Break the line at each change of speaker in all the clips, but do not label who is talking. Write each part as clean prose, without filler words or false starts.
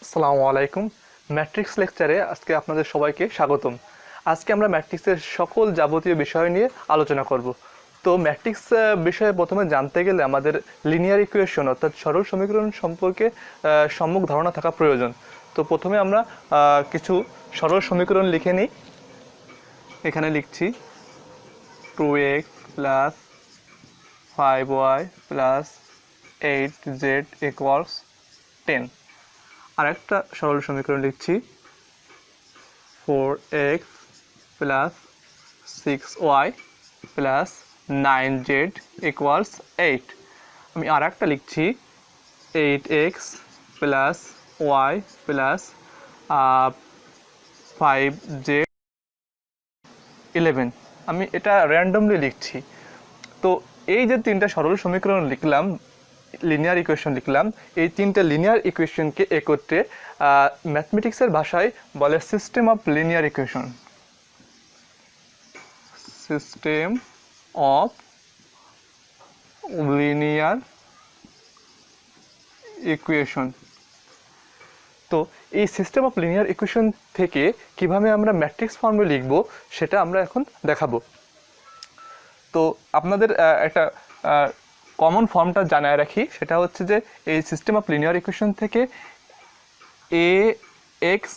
আসসালামু আলাইকুম। ম্যাট্রিক্স লেকচারে আজকে আপনাদের সবাইকে স্বাগতম। আজকে আমরা ম্যাট্রিক্সের সকল যাবতীয় বিষয় নিয়ে আলোচনা করব। তো ম্যাট্রিক্স বিষয়ে প্রথমে জানতে গেলে আমাদের লিনিয়ার ইকুয়েশন অর্থাৎ সরল সমীকরণ সম্পর্কে সম্যক ধারণা থাকা প্রয়োজন। তো প্রথমে আমরা কিছু সরল সমীকরণ লিখে নিই। এখানে লিখছি 2x plus 5y plus 8z equals 10। আরেকটা সরল সমীকরণ লিখছি 4x plus 6y plus 9z equals 8। আমি আরেকটা লিখছি 8x plus y plus 5z 11। আমি এটা র্যান্ডমলি লিখছি। তো এই যে তিনটা সরল সমীকরণ লিখলাম, লিনিয়ার ইকুয়েশন লিখলাম, এই তিনটা লিনিয়ার ইকুয়েশনকে একত্রে ম্যাথমেটিক্সের ভাষায় বলে system of linear equation. System of linear equation. তো এই সিস্টেম অফ লিনিয়ার ইকুয়েশন থেকে কিভাবে আমরা ম্যাট্রিক্স ফর্মে লিখব সেটা আমরা এখন দেখাবো। তো আপনাদের একটা কমন ফর্মটা জানায় রাখি, সেটা হচ্ছে যে এই সিস্টেম অফ লিনিয়ার ইকুয়েশন থেকে এ এক্স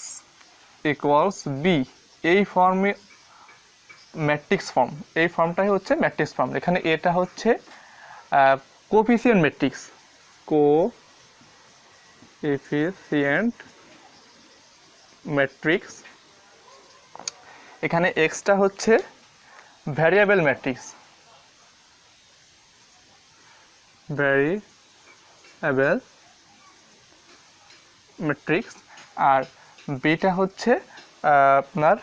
ইকুয়ালস বি, এই ফর্মে ম্যাট্রিক্স ফর্ম, এই ফর্মটাই হচ্ছে ম্যাট্রিক্স ফর্ম। এখানে এটা হচ্ছে কোএফিসিয়েন্ট ম্যাট্রিক্স, কোএফিসিয়েন্ট ম্যাট্রিক্স। এখানে এক্সটা হচ্ছে ভ্যারিয়েবল ম্যাট্রিক্স, ভ্যারিয়েবল ম্যাট্রিক্স, আর বিটা হচ্ছে আপনার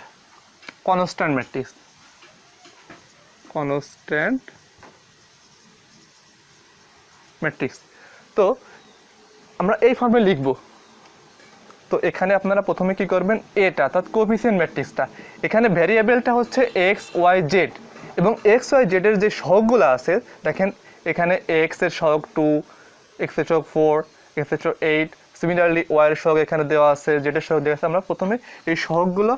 কনস্ট্যান্ট ম্যাট্রিক্স, কনস্ট্যান্ট ম্যাট্রিক্স। তো আমরা এই ফর্মে লিখব। তো এখানে আপনারা প্রথমে কি করবেন, এটা অর্থাৎ কোএফিসিয়েন্ট ম্যাট্রিক্সটা, এখানে ভ্যারিয়েবলটা হচ্ছে এক্স ওয়াই জেড, এবং এক্স ওয়াই জেডের যে সহগগুলো আছে দেখেন, এখানে এক্স এর সহগ 2, এক্স এর সহগ 4, এক্স এর সহগ 8, সিমিলারলি ওয়াই এর সহগ এখানে দেওয়া আছে, জেডের সহগ দেওয়া আছে। আমরা প্রথমে এই সহগগুলো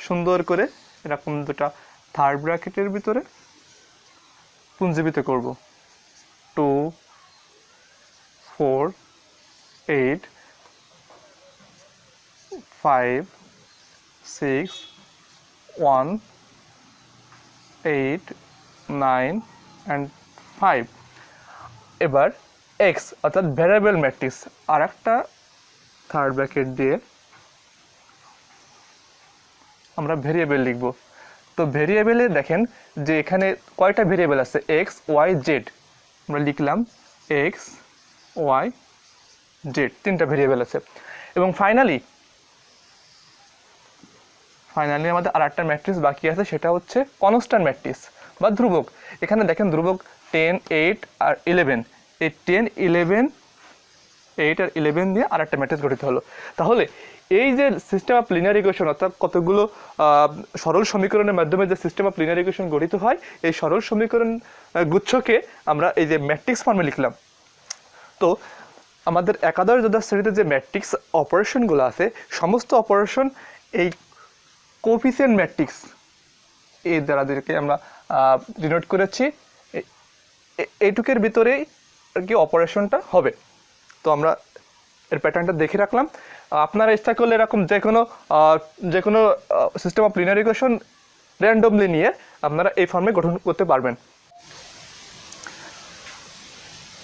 সুন্দর করে এরকম দুটা থার্ড ব্র্যাকেটের ভিতরে পুঞ্জীবিত করব। 2 4 8 5 6 1 8 9 and 5। এবার এক্স অর্থাৎ ভ্যারিয়েবল ম্যাট্রিক্স, আর একটা থার্ড ব্র্যাকেট দিয়ে আমরা ভেরিয়েবল লিখব। তো ভেরিয়েবলে দেখেন যে এখানে কয়টা ভেরিয়েবল আছে, এক্স ওয়াই জেড। আমরা লিখলাম এক্স ওয়াই জেড, তিনটা ভেরিয়েবল আছে। এবং ফাইনালি আমাদের আর একটা ম্যাট্রিক্স বাকি আছে, সেটা হচ্ছে কনস্ট্যান্ট ম্যাট্রিক্স বা ধ্রুবক। এখানে দেখেন ধ্রুবক 10 8 আর 11, এই 10 11 8 আর 11 দিয়ে আর একটা ম্যাট্রিক্স গঠিত হলো। তাহলে এই যে সিস্টেম অফ লিনিয়ার ইকুয়েশন অর্থাৎ কতগুলো সরল সমীকরণের মাধ্যমে যে সিস্টেম অফ লিনিয়ার ইকুয়েশন গঠিত হয়, এই সরল সমীকরণ গুচ্ছকে আমরা এই যে ম্যাট্রিক্স ফর্মে লিখলাম। তো আমাদের একাদশ দ্বাদশ শ্রেণীতে যে ম্যাট্রিক্স অপারেশনগুলো আছে, সমস্ত অপারেশন এই কোএফিসিয়েন্ট ম্যাট্রিক্স এই দ্বারাদেরকে আমরা ডিনোট করেছি, এইটুকের ভিতরেই আর কি অপারেশনটা হবে। তো আমরা এর প্যাটার্নটা দেখে রাখলাম। আপনারা ইচ্ছা করলে এরকম যে কোনো system of linear equation randomly নিয়ে আপনারা এই ফর্মে গঠন করতে পারবেন।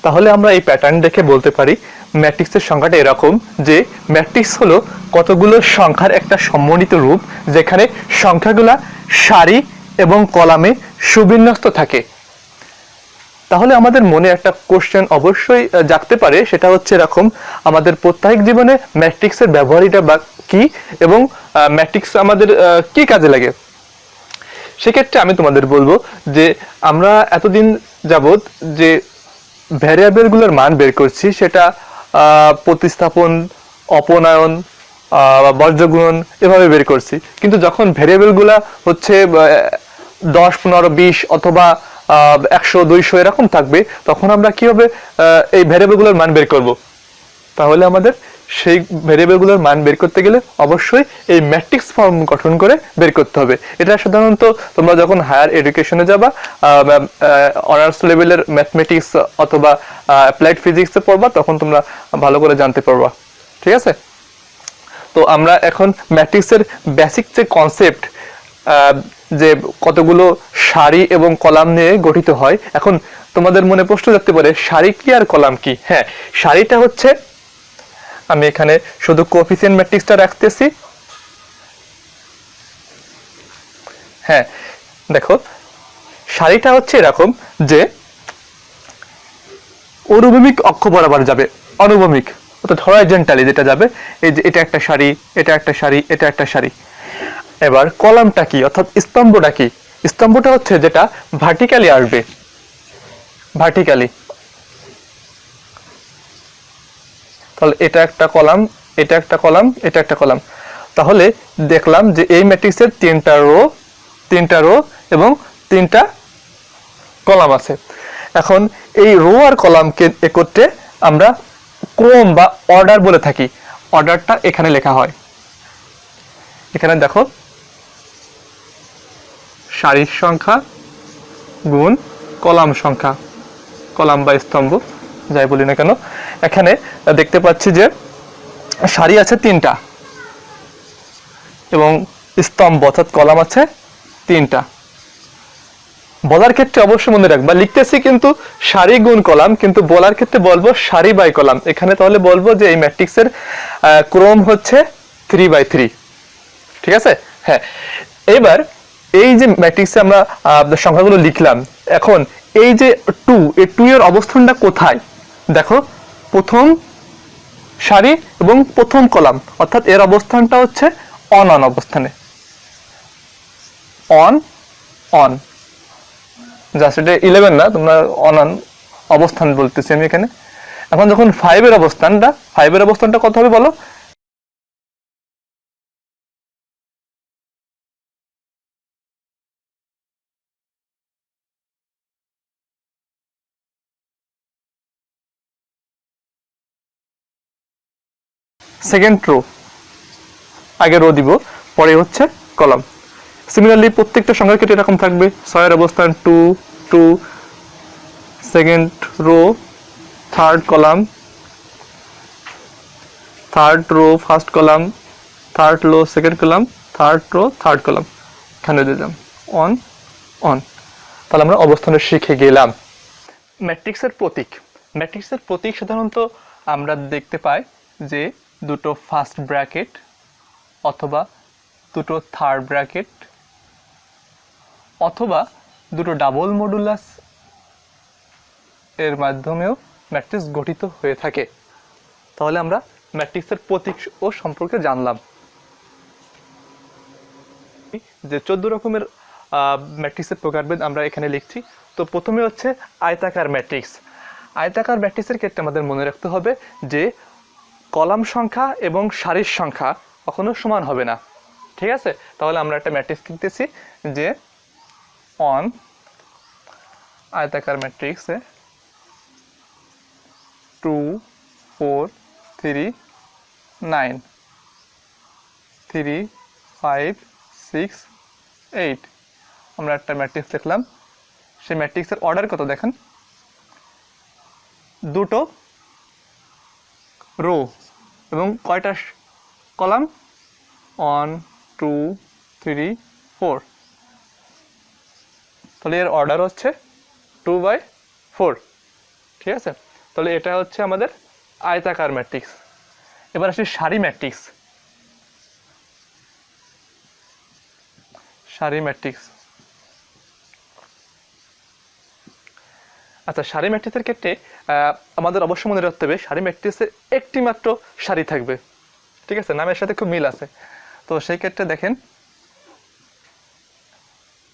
তাহলে আমরা এই প্যাটার্ন দেখে বলতে পারি ম্যাট্রিক্সের সংখ্যাটা এরকম যে ম্যাট্রিক্স হলো কতগুলো সংখ্যার একটা সমন্বিত রূপ, যেখানে সংখ্যাগুলা সারি এবং কলামে সুবিন্যস্ত থাকে। তাহলে আমাদের মনে একটা কোশ্চেন অবশ্যই জাগতে পারে, সেটা হচ্ছে এরকম, আমাদের প্রত্যেক জীবনে ম্যাট্রিক্সের ব্যবহারিতা বা কি, এবং ম্যাট্রিক্স আমাদের কি কাজে লাগে। সেক্ষেত্রে আমি তোমাদের বলবো যে আমরা এতদিন যাবত যে ভ্যারিয়েবলগুলোর মান বের করছি, সেটা প্রতিস্থাপন, অপনয়ন, বর্জগুণন এভাবে বের করছি। কিন্তু যখন ভ্যারিয়েবলগুলো হচ্ছে 10 15 20 অথবা 100 200 এরকম থাকবে, তখন আমরা কিভাবে এই ভ্যারিয়েবলগুলোর মান বের করব? তাহলে আমাদের সেই ভেরিয়েবলগুলোর মান বের করতে গেলে অবশ্যই এই ম্যাট্রিক্স ফর্ম গঠন করে বের করতে হবে। এটা সাধারণত তোমরা যখন হায়ার এডুকেশনে যাবা, অনার্স লেভেলের ম্যাথমেটিক্স অথবা অ্যাপ্লাইড ফিজিক্সে পড়বা, তখন তোমরা ভালো করে জানতে পারবা। ঠিক আছে? তো আমরা এখন ম্যাট্রিক্সের বেসিক যে কনসেপ্ট, যে কতগুলো সারি এবং কলাম নিয়ে গঠিত হয়, এখন তোমাদের মনে প্রশ্ন থাকতে পারে সারি কি আর কলাম কি। হ্যাঁ, সারিটা হচ্ছে, আমি এখানে শুধু কোএফিসিয়েন্ট ম্যাট্রিক্সটা রাখতেছি। হ্যাঁ, দেখো সারিটা হচ্ছে এরকম যে অনুভূমিক অক্ষ বরাবর যাবে, অনুভূমিক অর্থাৎ হরাইজন্টালি যেটা যাবে, এই যে এটা একটা সারি, এটা একটা সারি, এটা একটা সারি। এবার কলামটা কি, অর্থাৎ স্তম্ভটা কি? স্তম্ভটা হচ্ছে যেটা ভার্টিক্যালি আসবে, ভার্টিক্যালি। তাহলে এটা একটা কলাম, এটা একটা কলাম, এটা একটা কলাম। তাহলে দেখলাম যে এই ম্যাট্রিক্সের তিনটা রো এবং তিনটা কলাম আছে। এখন এই রো আর কলামকে একত্রে আমরা ক্রম বা অর্ডার বলে থাকি। অর্ডারটা এখানে লেখা হয়। এখানে দেখো সারির সংখ্যা গুণ কলাম সংখ্যা, কলাম বা স্তম্ভ যাই বলি না কেন। এখানে দেখতে পাচ্ছি যে সারি আছে 3টা এবং স্তম্ভ অর্থাৎ কলাম আছে 3টা। বলার ক্ষেত্রে অবশ্যই মনে রাখবা, লিখতেছি কিন্তু সারি গুণ কলাম, কিন্তু বলার ক্ষেত্রে বলবো সারি বাই কলাম। এখানে তাহলে বলবো যে এই ম্যাট্রিক্সের ক্রম হচ্ছে 3/3। ঠিক আছে? হ্যাঁ, এবার এই যে ম্যাট্রিক্সে আমরা সংখ্যাগুলো লিখলাম, এখন এই যে 2, এই 2 এর অবস্থানটা কোথায়? দেখো প্রথম সারি এবং প্রথম কলাম, অর্থাৎ এর অবস্থানটা হচ্ছে অন অন অবস্থানে, অন অন। জাস্ট এটা 11 না, তোমরা অন অন অবস্থান বলতেছি আমি এখানে। এখন যখন 5 এর অবস্থানটা কত হবে বলো? সেকেন্ড রো, আগে রো দিব, পরে হচ্ছে কলাম। সিমিলারলি প্রত্যেকটা সংখ্যার ক্ষেত্রে এরকম থাকবে। 6 এর অবস্থান 2 2, second rho third column, third rho first column, third rho second column, third rho third column. এখানে দিলাম অন অন। তাহলে আমরা অবস্থানে শিখে গেলাম। ম্যাট্রিক্সের প্রতীক সাধারণত আমরা দেখতে পাই যে দুটো ফার্স্ট ব্র্যাকেট অথবা দুটো থার্ড ব্র্যাকেট অথবা দুটো ডাবল মডুলাস এর মাধ্যমেও ম্যাট্রিক্স গঠিত হয়ে থাকে। তাহলে আমরা ম্যাট্রিক্সের প্রতীক ও সম্পর্কে জানলাম যে 14 রকমের ম্যাট্রিক্সের প্রকারভেদ আমরা এখানে লিখছি। তো প্রথমে হচ্ছে আয়তাকার ম্যাট্রিক্স। আয়তাকার ম্যাট্রিক্সের ক্ষেত্রে আমাদের মনে রাখতে হবে যে কলাম সংখ্যা এবং সারির সংখ্যা কখনো সমান হবে না। ঠিক আছে? তাহলে আমরা একটা ম্যাট্রিক্স লিখতেছি যে অন আয়তাকার ম্যাট্রিক্সে 2 4 3 9 3 5 6 8 আমরা একটা ম্যাট্রিক্স লিখলাম। সেই ম্যাট্রিক্সের অর্ডার কত দেখেন, দুটো রো এবং কয়টা কলাম? 1 2 3 4। তাহলে এর অর্ডার হচ্ছে 2/4। ঠিক আছে? তাহলে এটা হচ্ছে আমাদের আয়তাকার ম্যাট্রিক্স। এবার আসি সারি ম্যাট্রিক্স। সারি ম্যাট্রিক্স, আচ্ছা, সারি ম্যাট্রিক্সের ক্ষেত্রে আমাদের অবশ্যই মনে রাখতে হবে সারি ম্যাট্রিক্সে একটি মাত্র সারি থাকবে। ঠিক আছে? নামের সাথে খুব মিল আছে। তো সেই ক্ষেত্রে দেখেন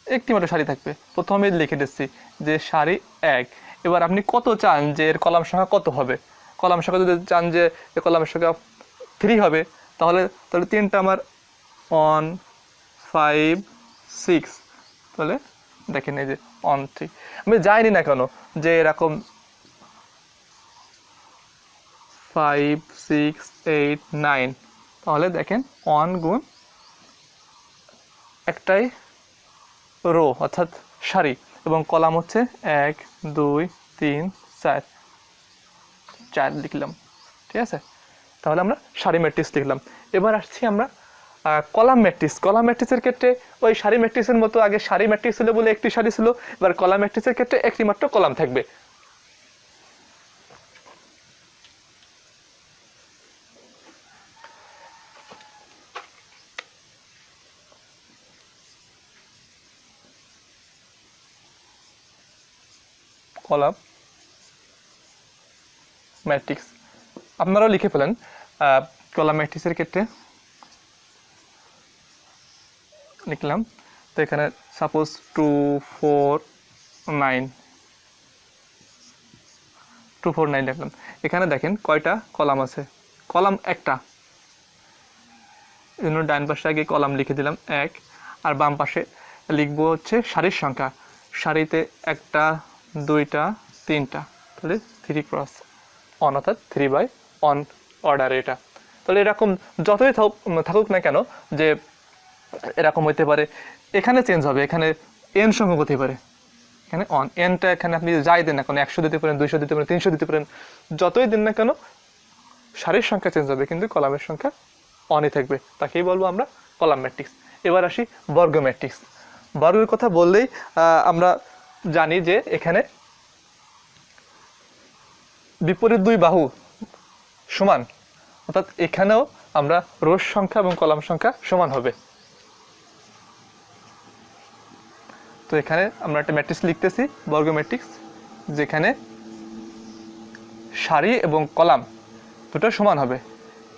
একটি মাত্র সারি থাকবে। প্রথমে লিখে দিচ্ছি যে সারি 1। এবার আপনি কত চান যে এর কলাম সংখ্যা কত হবে? কলাম সংখ্যা যদি চান যে এর কলাম সংখ্যা 3 হবে, তাহলে 3টা আমার 1 5 6। তাহলে দেখেন এই যে 1 3, আমি যাইনি না কেন যে এরকম 5 6 8 9, তাহলে দেখেন 1 গুণ একটাই রো অর্থাৎ সারি, এবং কলাম হচ্ছে 1 2 3 4, 4 লিখলাম। ঠিক আছে, তাহলে আমরা সারি ম্যাট্রিক্স লিখলাম। এবার আসছি আমরা কলাম ম্যাট্রিক্স। কলাম ম্যাট্রিক্সের ক্ষেত্রে ওই সারি ম্যাট্রিক্সের মতো আগে সারি ম্যাট্রিক্স ছিল বলে একটি সারি ছিল, এবার কলাম ম্যাট্রিক্সের ক্ষেত্রে একটি মাত্র কলাম থাকবে। কলাম ম্যাট্রিক্স আপনারাও লিখে ফেলেন। কলাম ম্যাট্রিক্সের ক্ষেত্রে লিখলাম, তো এখানে সাপোজ 2 4 9 2 4 9 লিখলাম। এখানে দেখেন কয়টা কলাম আছে, কলাম একটা, এই জন্য ডান পাশে আগে কলাম লিখে দিলাম 1, আর বাম পাশে লিখবো হচ্ছে সারির সংখ্যা। সারিতে 1টা 2টা 3টা, তাহলে 3 ক্রস 1 অর্থাৎ 3/1 অর্ডার এটা। তাহলে এরকম যতই থাকুক না কেন যে এরকম হইতে পারে, এখানে চেঞ্জ হবে, এখানে এন সংখ্যক হতে পারে, এখানে অন এনটা এখানে আপনি যাই দেন না কেন, 100 দিতে পারেন, 200 দিতে পারেন, 300 দিতে পারেন, যতই দিন না কেন সারির সংখ্যা চেঞ্জ হবে কিন্তু কলামের সংখ্যা অনই থাকবে, তাকেই বলবো আমরা কলাম ম্যাট্রিক্স। এবার আসি বর্গ ম্যাট্রিক্স। বর্গের কথা বললেই আমরা জানি যে এখানে বিপরীত দুই বাহু সমান, অর্থাৎ এখানেও আমরা রোর সংখ্যা এবং কলাম সংখ্যা সমান হবে। তো এখানে আমরা একটা ম্যাট্রিক্স লিখতেছি, বর্গ ম্যাট্রিক্স, যেখানে সারি এবং কলাম দুটো সমান হবে।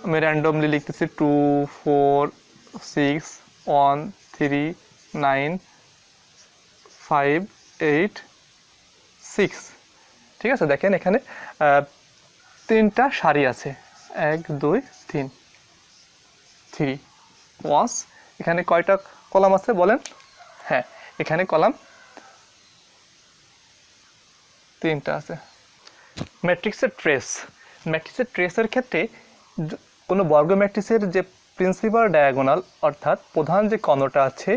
আমি র্যান্ডমলি লিখতেছি 2 4 6 1 3 9 5 8 6। ঠিক আছে, দেখেন এখানে 3টা সারি আছে, 1 2 3 3 ওয়াস। এখানে কয়টা কলাম আছে বলেন? হ্যাঁ, এখানে কলাম 3টা আছে। ম্যাট্রিক্সের ট্রেস। ম্যাট্রিক্সের ট্রেসের ক্ষেত্রে কোনো বর্গ ম্যাট্রিক্সের যে প্রিন্সিপাল ডায়াগোনাল অর্থাৎ প্রধান যে কর্ণটা আছে,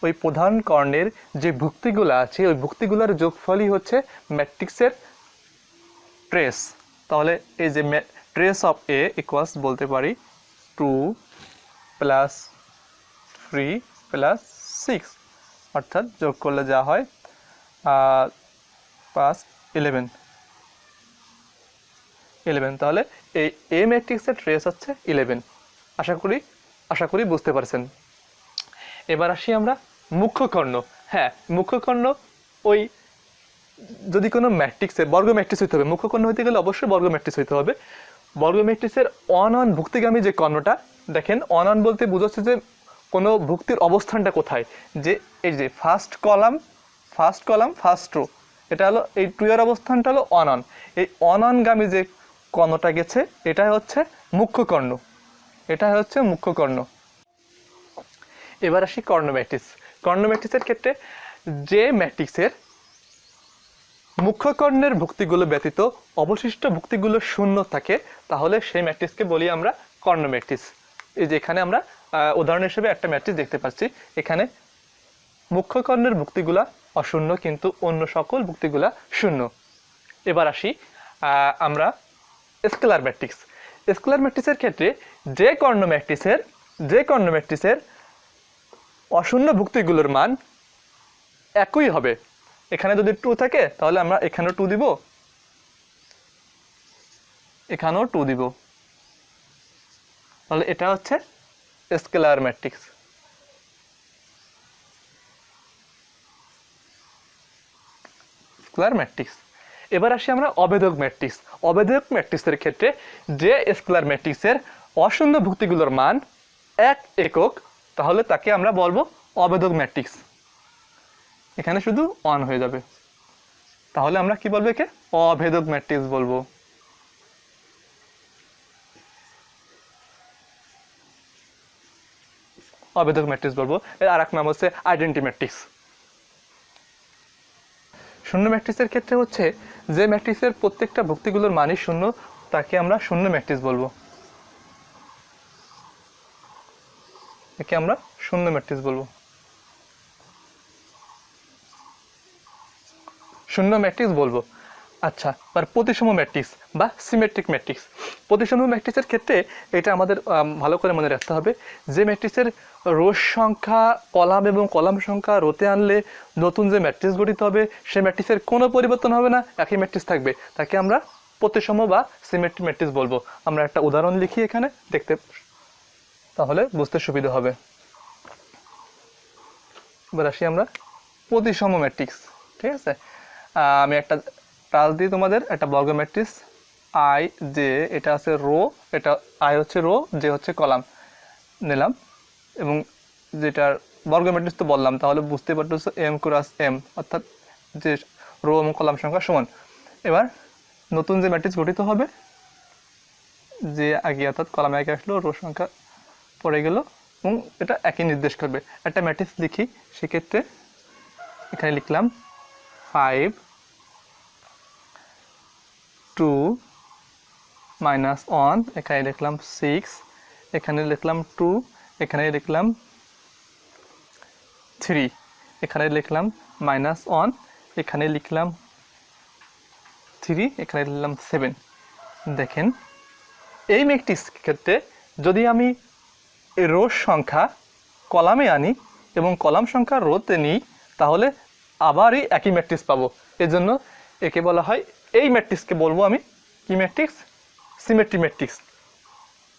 ওই প্রধান কর্ণের যে ভুক্তিগুলো আছে ওই ভুক্তিগুলোর যোগফলই হচ্ছে ম্যাট্রিক্সের ট্রেস। তাহলে এই যে ট্রেস অফ এ ইকুয়ালস বলতে পারি 2 + 3 + 6, অর্থাৎ যোগ করলে যা হয় 5 11। তাহলে এই এ ম্যাট্রিক্সের ট্রেস হচ্ছে 11। আশা করি বুঝতে পারছেন। এবার আসি আমরা মুখ্য কর্ণ। হ্যাঁ, মুখ্য কর্ণ ওই যদি কোনো ম্যাট্রিক্সের বর্গ ম্যাট্রিক্স হইতে হবে, মুখ্য কর্ণ হইতে গেলে অবশ্যই বর্গ ম্যাট্রিক্স হইতে হবে। বর্গ ম্যাট্রিক্সের অন ভুক্তিগামী যে কর্ণটা, দেখেন অন বলতে বোঝাচ্ছে যে কোনো ভুক্তির অবস্থানটা কোথায়, যে এই যে ফার্স্ট কলাম ফার্স্ট রো, এটা হলো এই 2 এর অবস্থানটা হলো অন। এই অনগামী যে কর্ণটা গেছে এটাই হচ্ছে মুখ্য কর্ণ, মুখ্য কর্ণ। এবার আসি কর্ণ ম্যাট্রিক্স। কর্ণ ম্যাট্রিক্সের ক্ষেত্রে যে ম্যাট্রিক্সের মুখ্য কর্ণের ভুক্তিগুলো ব্যতীত অবশিষ্ট ভুক্তিগুলো শূন্য থাকে, তাহলে সেই ম্যাট্রিক্সকে বলি আমরা কর্ণ ম্যাট্রিক্স। এই যে এখানে আমরা উদাহরণ হিসেবে একটা ম্যাট্রিক্স দেখতে পাচ্ছি, এখানে মুখ্য কর্ণের ভুক্তিগুলা অশূন্য কিন্তু অন্য সকল ভুক্তিগুলা শূন্য। এবার আসি আমরা স্কেলার ম্যাট্রিক্স। স্কেলার ম্যাট্রিক্সের ক্ষেত্রে যে কর্ণ ম্যাট্রিক্সের অশূন্য ভুক্তিগুলোর মান একই হবে। এখানে যদি 2 থাকে তাহলে আমরা এখানেও 2 দিব, এখানেও 2 দিব, তাহলে এটা হচ্ছে স্কেলার ম্যাট্রিক্স। Scalar matrix. এবার আসি আমরা অভেদক ম্যাট্রিক্স। অভেদক ম্যাট্রিক্সের ক্ষেত্রে যে স্কেলার ম্যাট্রিক্সের অশূন্য ভুক্তিগুলোর মান 1 একক, তাহলে তাকে আমরা বলবো অভেদক ম্যাট্রিক্স। এখানে শুধু অন হয়ে যাবে, তাহলে আমরা কি বলবো? একে অভেদক ম্যাট্রিক্স বলবো। অভেদক ম্যাট্রিক্স বলবো। এর আরেক নাম হচ্ছে আইডেন্টি ম্যাট্রিক্স। শূন্য ম্যাট্রিক্সের ক্ষেত্রে হচ্ছে যে ম্যাট্রিক্সের প্রত্যেকটা ভুক্তিগুলোর মানই শূন্য, তাকে আমরা শূন্য ম্যাট্রিক্স বলবো। একে আমরা শূন্য ম্যাট্রিক্স বলবো। শূন্য ম্যাট্রিক্স বলবো। আচ্ছা, আর প্রতিসম ম্যাট্রিক্স বা সিমেট্রিক ম্যাট্রিক্স। প্রতিসম ম্যাট্রিক্সের ক্ষেত্রে এটা আমাদের ভালো করে মনে রাখতে হবে যে ম্যাট্রিক্সের রোর সংখ্যা কলাম এবং কলাম সংখ্যা রোতে আনলে নতুন যে ম্যাট্রিক্স গঠিত হবে সেই ম্যাট্রিক্সের কোনো পরিবর্তন হবে না, একই ম্যাট্রিক্স থাকবে, তাকে আমরা প্রতিসম বা সিমেট্রিক ম্যাট্রিক্স বলবো। আমরা একটা উদাহরণ লিখি এখানে, দেখতে তাহলে বুঝতে সুবিধা হবে। এবার আসি আমরা প্রতিসম ম্যাট্রিক্স। ঠিক আছে, আমি একটা টাচ দিই তোমাদের, একটা বর্গ ম্যাট্রিক্স আই জে, এটা আছে রো, এটা আই হচ্ছে রো, জে হচ্ছে কলাম নিলাম, এবং যেটার বর্গ ম্যাট্রিক্স তো বললাম, তাহলে বুঝতে পারতেছো এম ক্রস এম, অর্থাৎ যে রো এবং কলাম সংখ্যা সমান। এবার নতুন যে ম্যাট্রিক্স গঠিত হবে, যে আগে অর্থাৎ কলামে আগে আসলো, রো সংখ্যা পড়ে গেল, এবং এটা একই নির্দেশ করবে। একটা ম্যাট্রিক্স লিখি, সেক্ষেত্রে এখানে লিখলাম 5 2 -1, এখানে লিখলাম 6, এখানে লিখলাম 2, এখানে লিখলাম 3, এখানে লিখলাম -1, এখানে লিখলাম 3, এখানে লিখলাম 7। দেখেন এই ম্যাট্রিক্স ক্ষেত্রে যদি আমি রো সংখ্যা কলামে আনি এবং কলাম সংখ্যা রোতে নিই, তাহলে আবারই একই ম্যাট্রিক্স পাবো। এজন্য একে বলা হয়, এই ম্যাট্রিক্সকে বলবো আমি কি ম্যাট্রিক্স? সিমেট্রি ম্যাট্রিক্স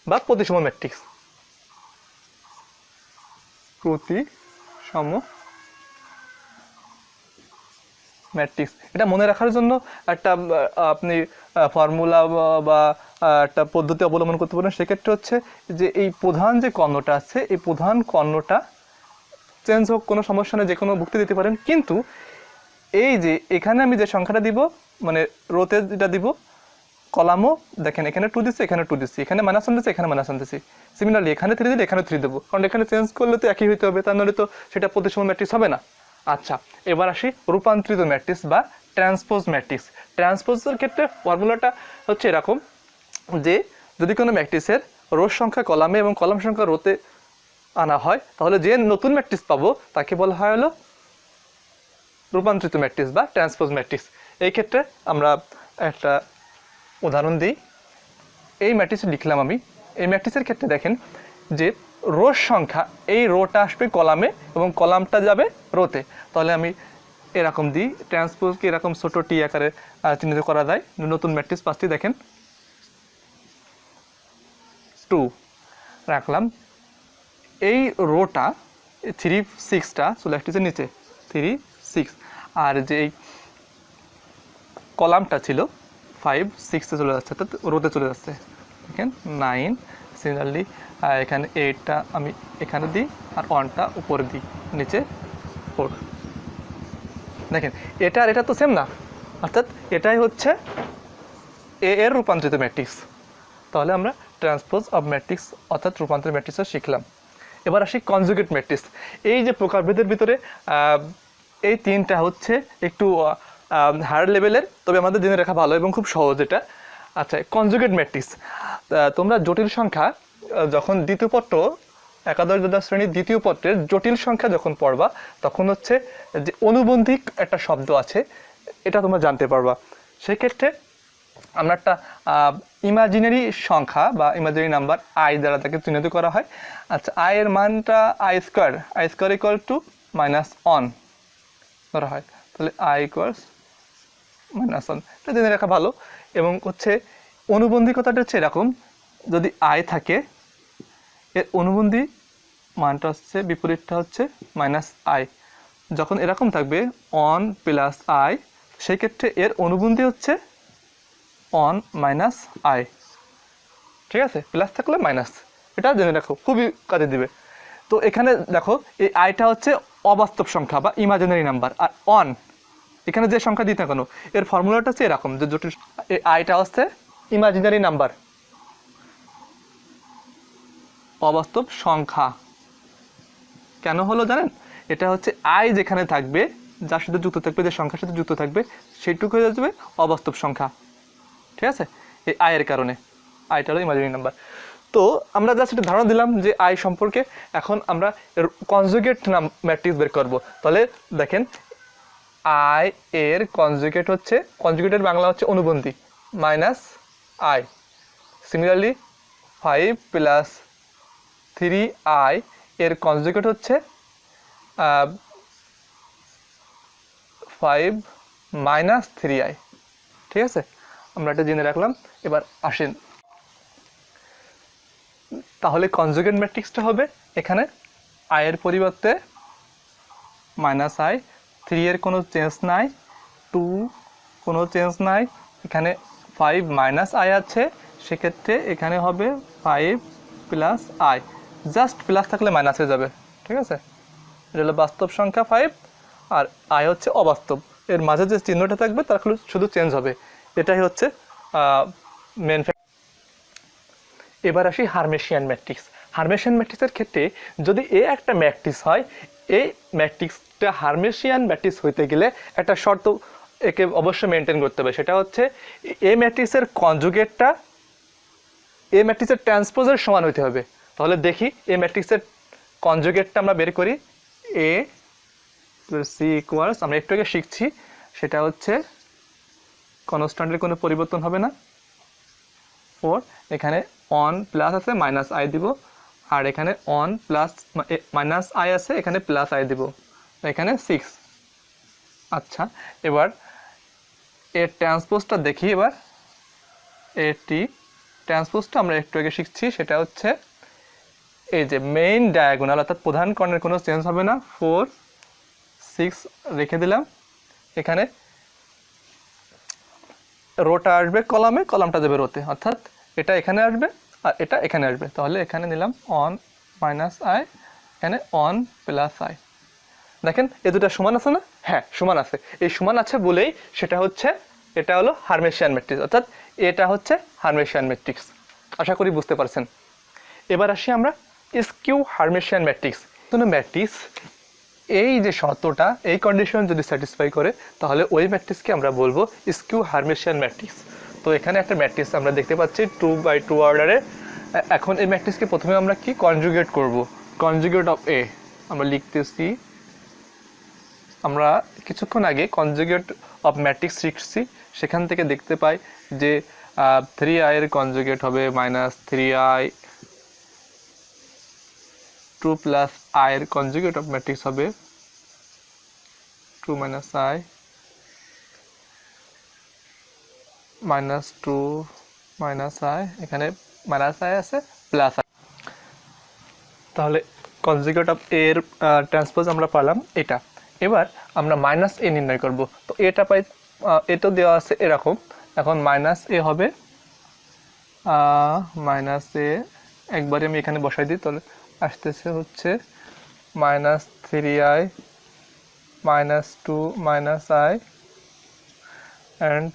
বা প্রতিসম ম্যাট্রিক্স। প্রতিসম ম্যাট্রিক্স, এটা মনে রাখার জন্য একটা আপনি ফর্মুলা বা একটা পদ্ধতি অবলম্বন করতে পারেন। সেক্ষেত্রে হচ্ছে যে এই প্রধান যে কর্ণটা আছে, এই প্রধান কর্ণটা চেঞ্জ হোক, কোনো সমস্যা নেই, যে কোনো ভুক্তি দিতে পারেন, কিন্তু এই যে এখানে আমি যে সংখ্যাটা দিব, মানে রোতে যেটা দিব, কলামও দেখেন এখানে 2 দিচ্ছি, এখানে 2 দিচ্ছি, এখানে -1 দিচ্ছি, এখানে -1 দিচ্ছি। সিমিলারলি এখানে 3 দিলে এখানে 3 দেবো, কারণ এখানে চেঞ্জ করলে তো একই হইতে হবে, তার নাহলে তো সেটা প্রতিসম ম্যাট্রিক্স হবে না। আচ্ছা, এবার আসি রূপান্তরিত ম্যাট্রিক্স বা ট্রান্সপোজ ম্যাট্রিক্স। ট্রান্সপোজের ক্ষেত্রে ফর্মুলাটা হচ্ছে এরকম যে যদি কোনো ম্যাট্রিক্সের রো সংখ্যা কলামে এবং কলাম সংখ্যা রোতে আনা হয়, তাহলে যে নতুন ম্যাট্রিক্স পাবো তাকে বলা হয় হলো রূপান্তরিত ম্যাট্রিক্স বা ট্রান্সপোজ ম্যাট্রিক্স। এই ক্ষেত্রে আমরা একটা উদাহরণ দিই। এই ম্যাট্রিক্স লিখলাম আমি। এই ম্যাট্রিক্সের ক্ষেত্রে দেখেন যে রোর সংখ্যা, এই রোটা আসবে কলামে এবং কলামটা যাবে রোতে, তাহলে আমি এরকম দিই। ট্রান্সপোজকে এরকম ছোটো টি আকারে চিহ্নিত করা যায়। নতুন ম্যাট্রিক্স পাঁচটি দেখেন, 2 রাখলাম। এই রোটা 3 6টা চলে আসতেছে নিচে, 3 6, আর যে এই কলামটা ছিল 5 6-এ চলে যাচ্ছে, অর্থাৎ রোতে চলে যাচ্ছে। দেখেন 9, সিমিলারলি এখানে 8টা আমি এখানে দিই, আর 1টা উপরে দিই, নিচে 4। দেখেন এটা আর এটা তো সেম না, অর্থাৎ এটাই হচ্ছে এ এর রূপান্তরিত ম্যাট্রিক্স। তাহলে আমরা ট্রান্সপোজ অফ ম্যাট্রিক্স অর্থাৎ রূপান্তরিত ম্যাট্রিক্সও শিখলাম। এবার আসি কনজুগেট ম্যাট্রিক্স। এই যে প্রকারভেদের ভিতরে এই তিনটা হচ্ছে একটু হায়ার লেভেলের, তবে আমাদের জেনে রাখা ভালো এবং খুব সহজ এটা। আচ্ছা, কনজুগেট ম্যাট্রিক্স, তোমরা জটিল সংখ্যা যখন দ্বিতীয় পত্র, একাদশ দ্বাদশ শ্রেণীর দ্বিতীয় পত্রের জটিল সংখ্যা যখন পড়বা, তখন হচ্ছে যে অনুবন্ধিক একটা শব্দ আছে, এটা তোমরা জানতে পারবা। সেক্ষেত্রে আমরা একটা ইমাজিনারি সংখ্যা বা ইমাজিনারি নাম্বার আই দ্বারা তাকে চিহ্নিত করা হয়। আচ্ছা, আই এর মানটা আই স্কোয়ার ইকুয়াল টু -1 ধরা হয়, তাহলে আই ইকুয়ালস -1, এটা জেনে রাখা ভালো। এবং হচ্ছে অনুবন্ধিকতাটা হচ্ছে এরকম, যদি আই থাকে এর অনুবন্ধী মানটা হচ্ছে, বিপরীতটা হচ্ছে -i। যখন এরকম থাকবে 1 + i, সেই ক্ষেত্রে এর অনুবন্ধী হচ্ছে 1 - i। ঠিক আছে, প্লাস থাকলে মাইনাস, এটা জেনে রাখো, খুবই কাজে দিবে। তো এখানে দেখো এই আইটা হচ্ছে অবাস্তব সংখ্যা বা ইমাজিনারি নাম্বার, আর 1 এখানে যে সংখ্যা দিতে কেন, এর ফর্মুলাটা হচ্ছে এরকম যে জটিল, এই আইটা হচ্ছে ইমাজিনারি নাম্বার, অবাস্তব সংখ্যা। কেন হলো জানেন? এটা হচ্ছে আই যেখানে থাকবে, যার সাথে যুক্ত থাকবে, যে সংখ্যার সাথে যুক্ত থাকবে, সেইটুকু হয়ে যাবে অবাস্তব সংখ্যা। ঠিক আছে, এই আই এর কারণে, আইটা হলো ইমাজিনারি নাম্বার। তো আমরা জাস্ট একটা ধারণা দিলাম যে আই সম্পর্কে। এখন আমরা এর কনজুগেট ম্যাট্রিক্স বের করব। তাহলে দেখেন আই এর কনজুগেট হচ্ছে, কনজুগেটের বাংলা হচ্ছে অনুবন্ধী, minus i. Similarly 5 plus 3i এর কনজুগেট হচ্ছে 5 মাইনাস 3i। ঠিক আছে, আমরা এটা জেনে রাখলাম। এবার আসেন, তাহলে কনজুগেট ম্যাট্রিক্সটা হবে এখানে আই এর পরিবর্তে মাইনাস আই, 3 এর কোনো চেঞ্জ নাই, 2 কোনো চেঞ্জ নাই, এখানে 5 মাইনাস আই আছে, সেক্ষেত্রে এখানে হবে 5 প্লাস আই। জাস্ট প্লাস থাকলে মাইনাস হয়ে যাবে। ঠিক আছে, এটা হলো বাস্তব সংখ্যা 5 আর আই হচ্ছে অবাস্তব, এর মাঝে যে চিহ্নটা থাকবে তার শুধু চেঞ্জ হবে। এটাই হচ্ছে মেন। এবার আসি হার্মেশিয়ান ম্যাট্রিক্স। হার্মেশিয়ান ম্যাট্রিক্সের ক্ষেত্রে যদি এ একটা ম্যাট্রিক্স হয়, এই ম্যাট্রিক্সটা হার্মেশিয়ান ম্যাট্রিক্স হইতে গেলে একটা শর্ত একে অবশ্যই মেনটেন করতে হবে, সেটা হচ্ছে এ ম্যাট্রিক্সের কনজুগেটটা এ ম্যাট্রিক্সের ট্রান্সপোজের সমান হইতে হবে। তাহলে দেখি এ ম্যাট্রিক্সের কনজুগেটটা আমরা বের করি। এ সি ইকুয়ালস, আমরা একটু আগে শিখছি, সেটা হচ্ছে কনস্ট্যান্টের কোনো পরিবর্তন হবে না, 4, এখানে অন প্লাস আছে মাইনাস আই দিব, আর এখানে অন প্লাস মাইনাস আই আছে, এখানে প্লাস আই দিব, এখানে 6। আচ্ছা, এবার এর ট্রান্সপোজটা দেখি। এবার এটি ট্রান্সপোজটা আমরা একটু আগে শিখছি, সেটা হচ্ছে এই যে মেইন ডায়াগোনাল অর্থাৎ প্রধান কর্ণের কোনো চেঞ্জ হবে না, 4 6 রেখে দিলাম। এখানে রোটা আসবে কলামে, কলামটা যাবে রোতে, অর্থাৎ এটা এখানে আসবে আর এটা এখানে আসবে। তাহলে এখানে নিলাম অন মাইনাস আই, এখানে অন প্লাস আই। দেখেন এ দুটা সমান আছে না? হ্যাঁ, সমান আছে। এই সমান আছে বলেই সেটা হচ্ছে, এটা হলো হার্মেশিয়ান ম্যাট্রিক্স, অর্থাৎ এটা হচ্ছে হার্মেশিয়ান ম্যাট্রিক্স। আশা করি বুঝতে পারছেন। এবার আসি আমরা স্কিউ হার্মেশিয়ান ম্যাট্রিক্স। কোনো ম্যাট্রিক্স এই যে শর্তটা, এই কন্ডিশন যদি স্যাটিসফাই করে, তাহলে ওই ম্যাট্রিক্সকে আমরা বলবো স্কিউ হার্মেশিয়ান ম্যাট্রিক্স। তো এখানে একটা ম্যাট্রিক্স আমরা দেখতে পাচ্ছি 2x2 অর্ডারে। এখন এই ম্যাট্রিক্সকে প্রথমে আমরা কি কনজুগেট করব। কনজুগেট অফ এ আমরা লিখতেছি, আমরা কিছুক্ষণ আগে কনজুগেট অফ ম্যাট্রিক্স শিখছি, সেখান থেকে দেখতে পাই যে 3i এর কনজুগেট হবে মাইনাস 3i, 2 প্লাস আই এর কনজুগেট অফ ম্যাট্রিক্স হবে 2 minus I minus 2 minus I, এখানে মাইনাস আই আছে প্লাস আই। তাহলে কনজুগেট অফ এর ট্রান্সপোজ আমরা পেলাম এটা। এবার আমরা মাইনাস এ নির্ণয় করব। তো এটা পাই, এটা দেওয়া আছে এরকম। এখন মাইনাস এ হবে মাইনাস এ, একবারে আমি এখানে বসাই দিই, তাহলে আসতেছে হচ্ছে minus 3i minus 2 minus I, and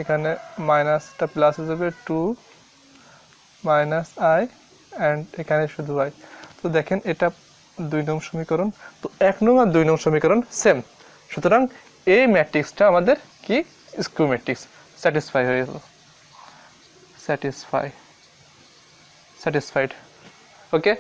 এখানে মাইনাসটা প্লাস হয়ে যাবে 2 মাইনাস আই, অ্যান্ড এখানে শুধু আই। তো দেখেন এটা 2 নং সমীকরণ। তো 1 নং আর 2 নং সমীকরণ সেম, সুতরাং এই ম্যাট্রিক্সটা আমাদের কি স্কিউ ম্যাট্রিক্স, স্যাটিসফাই হয়ে গেল, স্যাটিসফাইড। ওকে,